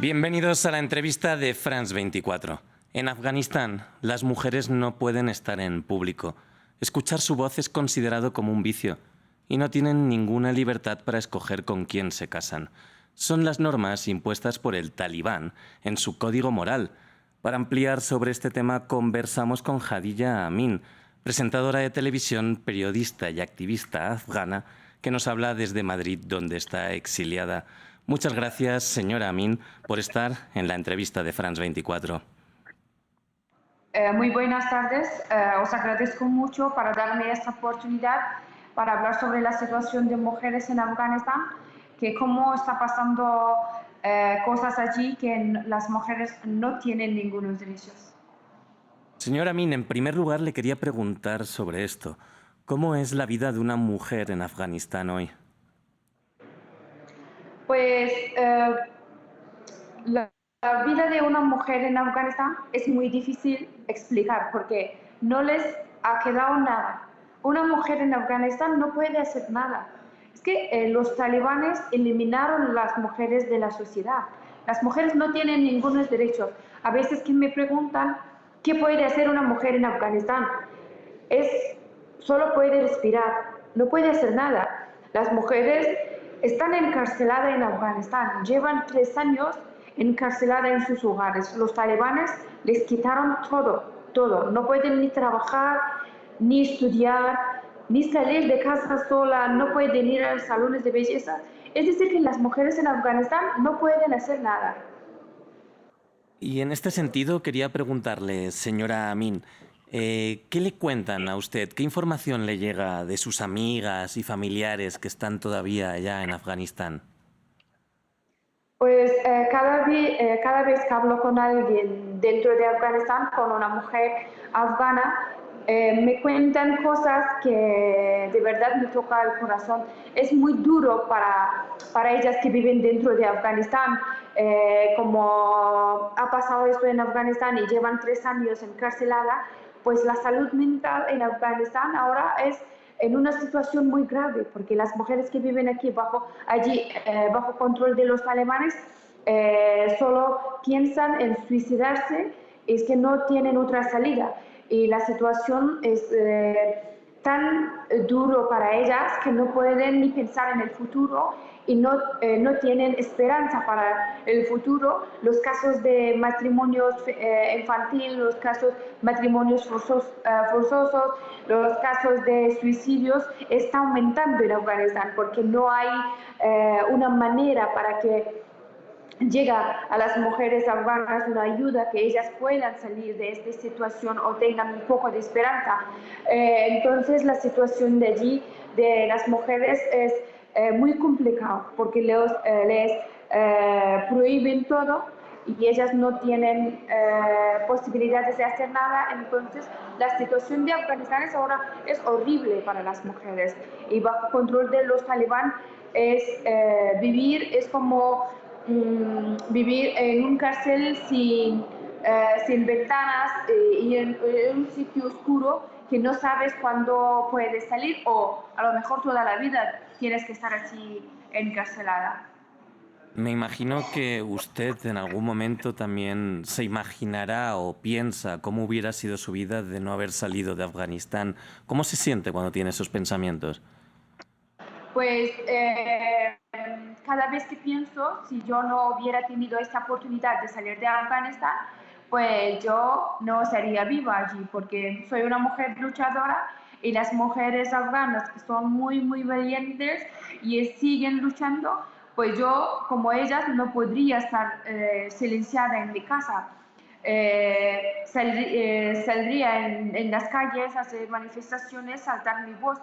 Bienvenidos a la entrevista de France 24. En Afganistán, las mujeres no pueden estar en público. Escuchar su voz es considerado como un vicio y no tienen ninguna libertad para escoger con quién se casan. Son las normas impuestas por el Talibán en su código moral. Para ampliar sobre este tema conversamos con Hadija Amin, presentadora de televisión, periodista y activista afgana, que nos habla desde Madrid, donde está exiliada. Muchas gracias, señora Amin, por estar en la entrevista de France 24. Muy buenas tardes. Os agradezco mucho para darme esta oportunidad para hablar sobre la situación de mujeres en Afganistán, que cómo está pasando cosas allí que las mujeres no tienen ningunos derechos. Señora Amin, en primer lugar le quería preguntar sobre esto. ¿Cómo es la vida de una mujer en Afganistán hoy? Pues la vida de una mujer en Afganistán es muy difícil explicar porque no les ha quedado nada. Una mujer en Afganistán no puede hacer nada. Es que los talibanes eliminaron las mujeres de la sociedad. Las mujeres no tienen ningunos derechos. A veces que me preguntan, ¿qué puede hacer una mujer en Afganistán? Solo puede respirar, no puede hacer nada. Las mujeres están encarceladas en Afganistán, llevan 3 años encarceladas en sus hogares. Los talibanes les quitaron todo. No pueden ni trabajar, ni estudiar, ni salir de casa sola, no pueden ir a los salones de belleza. Es decir, que las mujeres en Afganistán no pueden hacer nada. Y en este sentido quería preguntarle, señora Amin, ¿qué le cuentan a usted? ¿Qué información le llega de sus amigas y familiares que están todavía allá en Afganistán? Pues cada vez que hablo con alguien dentro de Afganistán, con una mujer afgana, me cuentan cosas que de verdad me toca el corazón. Es muy duro para ellas que viven dentro de Afganistán. Como ha pasado esto en Afganistán y llevan 3 años encarcelada, pues la salud mental en Afganistán ahora es en una situación muy grave, porque las mujeres que viven aquí bajo control de los alemanes solo piensan en suicidarse, es que no tienen otra salida. Y la situación es tan duro para ellas que no pueden ni pensar en el futuro y no tienen esperanza para el futuro. Los casos de matrimonios infantiles, los casos de matrimonios forzosos, los casos de suicidios están aumentando en Afganistán porque no hay una manera para que llega a las mujeres afganas una ayuda que ellas puedan salir de esta situación o tengan un poco de esperanza. Entonces la situación de allí, de las mujeres, es muy complicada porque les prohíben todo y ellas no tienen posibilidades de hacer nada. Entonces la situación de Afganistán ahora es horrible para las mujeres y bajo control de los talibán es como vivir en un cárcel sin ventanas y en un sitio oscuro que no sabes cuándo puedes salir o a lo mejor toda la vida tienes que estar así encarcelada. Me imagino que usted en algún momento también se imaginará o piensa cómo hubiera sido su vida de no haber salido de Afganistán. ¿Cómo se siente cuando tiene esos pensamientos? Pues cada vez que pienso, si yo no hubiera tenido esta oportunidad de salir de Afganistán, pues yo no sería viva allí, porque soy una mujer luchadora y las mujeres afganas que son muy valientes y siguen luchando, pues yo como ellas no podría estar silenciada en mi casa. Saldría en las calles a hacer manifestaciones, saltar mi voz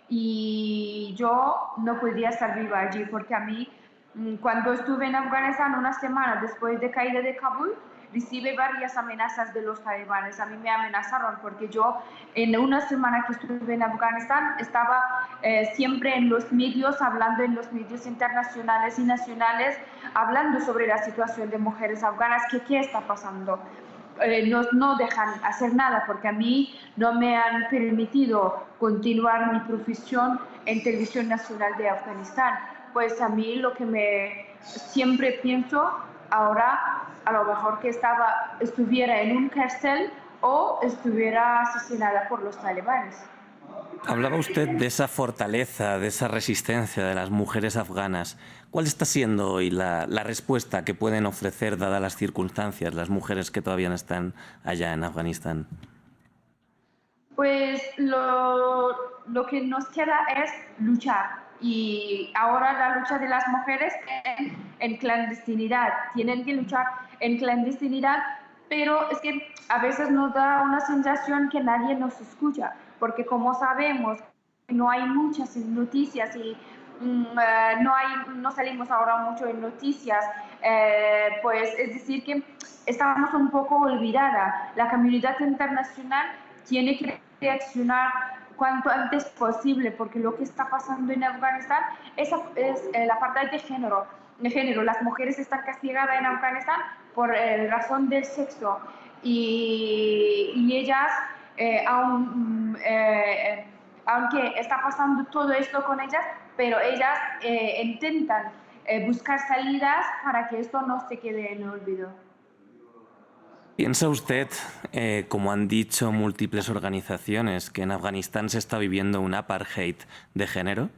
y yo no podía estar viva allí porque a mí cuando estuve en Afganistán una semana después de caída de Kabul recibí varias amenazas de los talibanes. A mí me amenazaron porque yo en una semana que estuve en Afganistán estaba siempre en los medios, hablando en los medios internacionales y nacionales, hablando sobre la situación de mujeres afganas, que qué está pasando. No dejan hacer nada porque a mí no me han permitido continuar mi profesión en Televisión Nacional de Afganistán pues a mí lo que siempre pienso ahora, a lo mejor que estuviera en un cárcel o estuviera asesinada por los talibanes. Hablaba usted de esa fortaleza, de esa resistencia de las mujeres afganas. ¿Cuál está siendo hoy la respuesta que pueden ofrecer, dadas las circunstancias, las mujeres que todavía están allá en Afganistán? Pues lo que nos queda es luchar. Y ahora la lucha de las mujeres en clandestinidad. Tienen que luchar en clandestinidad, pero es que a veces nos da una sensación que nadie nos escucha, porque como sabemos, no hay muchas noticias y no salimos ahora mucho en noticias, pues es decir que estamos un poco olvidada. La comunidad internacional tiene que reaccionar cuanto antes posible, porque lo que está pasando en Afganistán es la parte de género. Las mujeres están castigadas en Afganistán por razón del sexo y ellas, aunque está pasando todo esto con ellas, pero ellas intentan buscar salidas para que esto no se quede en el olvido. ¿Piensa usted, como han dicho múltiples organizaciones, que en Afganistán se está viviendo un apartheid de género?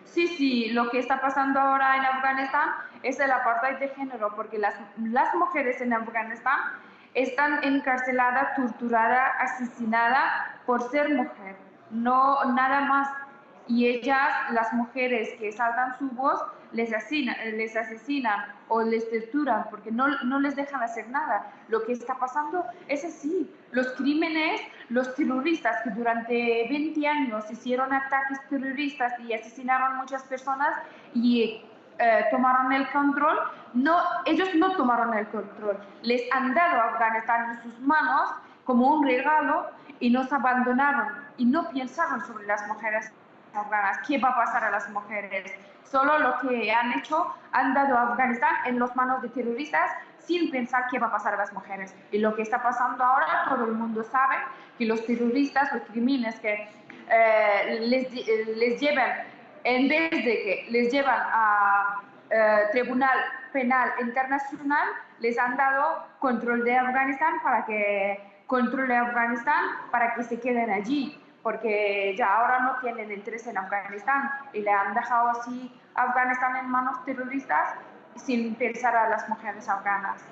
Sí, lo que está pasando ahora en Afganistán es el apartheid de género, porque las mujeres en Afganistán están encarceladas, torturadas, asesinadas por ser mujer, no nada más. Y ellas, las mujeres que saltan su voz, les asesinan o les torturan porque no les dejan hacer nada. Lo que está pasando es así. Los crímenes, los terroristas que durante 20 años hicieron ataques terroristas y asesinaron muchas personas y tomaron el control, ellos no tomaron el control. Les han dado a Afganistán en sus manos como un regalo y nos abandonaron y no pensaron sobre las mujeres afganas. ¿Qué va a pasar a las mujeres? Solo lo que han hecho, han dado a Afganistán en las manos de terroristas sin pensar qué va a pasar a las mujeres. Y lo que está pasando ahora, todo el mundo sabe que los terroristas, los crímenes que les llevan, en vez de que les llevan a Tribunal Penal Internacional, les han dado control de Afganistán para que controle Afganistán para que se queden allí, porque ya ahora no tienen interés en Afganistán y le han dejado así Afganistán en manos terroristas sin pensar a las mujeres afganas.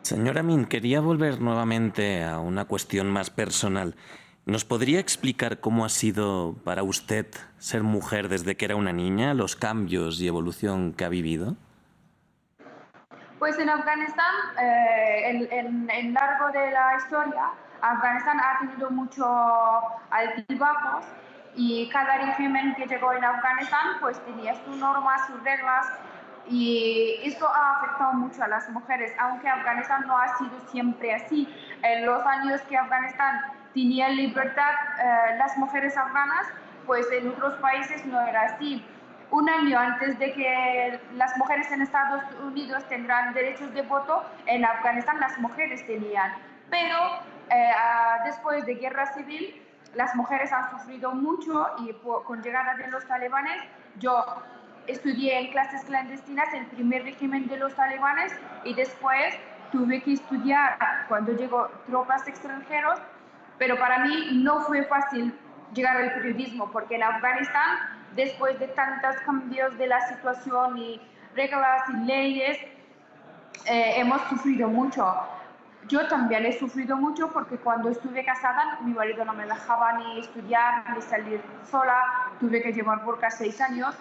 Señora Amin, quería volver nuevamente a una cuestión más personal. ¿Nos podría explicar cómo ha sido para usted ser mujer desde que era una niña, los cambios y evolución que ha vivido? Pues en Afganistán, en largo de la historia, Afganistán ha tenido muchos altibajos y cada régimen que llegó en Afganistán pues tenía sus normas, sus reglas y esto ha afectado mucho a las mujeres, aunque Afganistán no ha sido siempre así. En los años que Afganistán tenía libertad, las mujeres afganas, pues en otros países no era así. Un año antes de que las mujeres en Estados Unidos tendrán derechos de voto, en Afganistán las mujeres tenían. Pero después de guerra civil, las mujeres han sufrido mucho y con llegada de los talibanes, yo estudié en clases clandestinas el primer régimen de los talibanes y después tuve que estudiar cuando llegó tropas extranjeros, pero para mí no fue fácil llegar al periodismo porque en Afganistán, después de tantos cambios de la situación y reglas y leyes, hemos sufrido mucho. Yo también he sufrido mucho porque cuando estuve casada mi marido no me dejaba ni estudiar ni salir sola, tuve que llevar burka 6 años,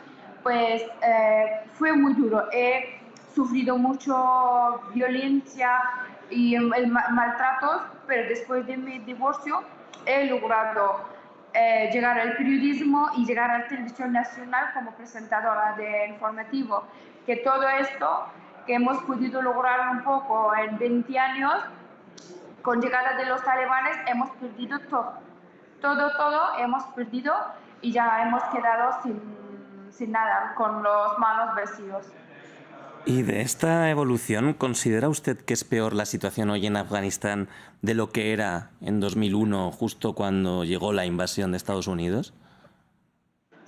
pues fue muy duro. He sufrido mucho violencia y maltratos, pero después de mi divorcio he logrado llegar al periodismo y llegar a la televisión nacional como presentadora de informativo, que todo esto que hemos podido lograr un poco en 20 años, con llegada de los talibanes hemos perdido todo. Todo hemos perdido y ya hemos quedado sin nada, con las manos vacíos. ¿Y de esta evolución considera usted que es peor la situación hoy en Afganistán de lo que era en 2001, justo cuando llegó la invasión de Estados Unidos?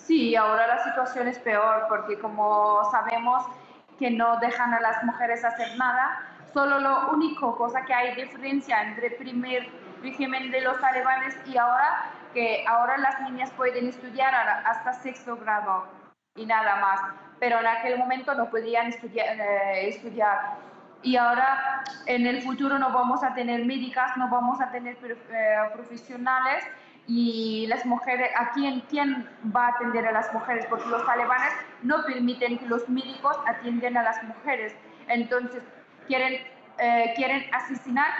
Sí, ahora la situación es peor porque como sabemos que no dejan a las mujeres hacer nada, solo lo único cosa que hay diferencia entre el primer régimen de los talibanes y ahora, que ahora las niñas pueden estudiar hasta sexto grado y nada más, pero en aquel momento no podían estudiar. Y ahora en el futuro no vamos a tener médicas, no vamos a tener profesionales y las mujeres, ¿a quién va a atender a las mujeres? Porque los talibanes no permiten que los médicos atiendan a las mujeres. Entonces quieren asesinar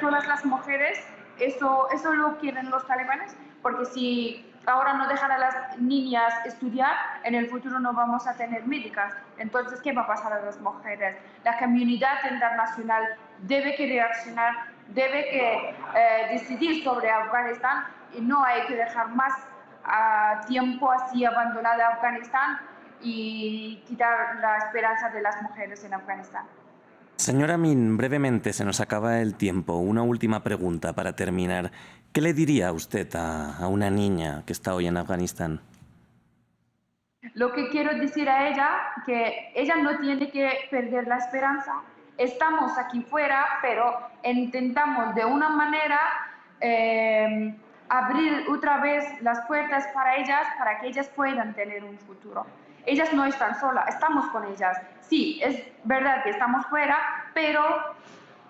todas las mujeres. Eso lo quieren los talibanes, porque si ahora no dejan a las niñas estudiar, en el futuro no vamos a tener médicas. Entonces, ¿qué va a pasar a las mujeres? La comunidad internacional debe que reaccionar, debe que decidir sobre Afganistán y no hay que dejar más tiempo así abandonada Afganistán y quitar la esperanza de las mujeres en Afganistán. Señora Amin, brevemente se nos acaba el tiempo. Una última pregunta para terminar. ¿Qué le diría usted a una niña que está hoy en Afganistán? Lo que quiero decir a ella, que ella no tiene que perder la esperanza. Estamos aquí fuera, pero intentamos de una manera abrir otra vez las puertas para ellas, para que ellas puedan tener un futuro. Ellas no están solas, estamos con ellas. Sí, es verdad que estamos fuera, pero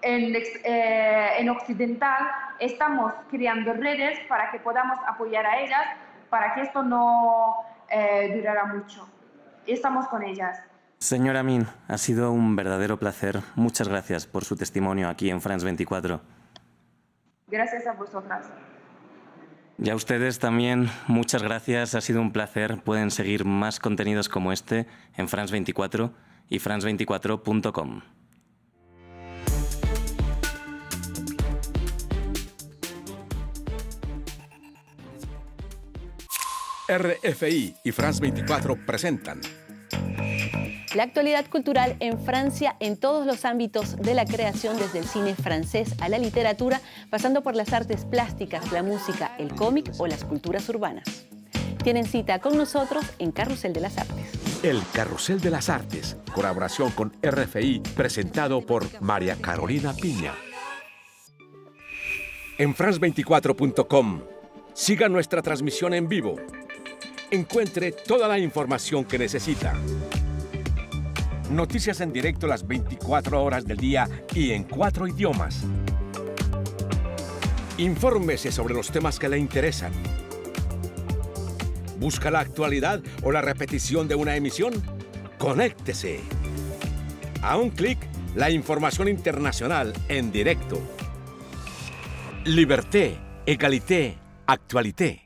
en Occidental estamos creando redes para que podamos apoyar a ellas, para que esto no durará mucho. Estamos con ellas. Señora Amin, ha sido un verdadero placer. Muchas gracias por su testimonio aquí en France 24. Gracias a vosotras. Y a ustedes también, muchas gracias. Ha sido un placer. Pueden seguir más contenidos como este en France 24 y france24.com. RFI y France 24 presentan la actualidad cultural en Francia en todos los ámbitos de la creación, desde el cine francés a la literatura, pasando por las artes plásticas, la música, el cómic o las culturas urbanas. Tienen cita con nosotros en Carrusel de las Artes. El Carrusel de las Artes, colaboración con RFI, presentado por María Carolina Piña. En france24.com, siga nuestra transmisión en vivo. Encuentre toda la información que necesita. Noticias en directo las 24 horas del día y en 4 idiomas. Infórmese sobre los temas que le interesan. ¿Busca la actualidad o la repetición de una emisión? ¡Conéctese! A un clic, la información internacional en directo. Liberté, égalité, actualité.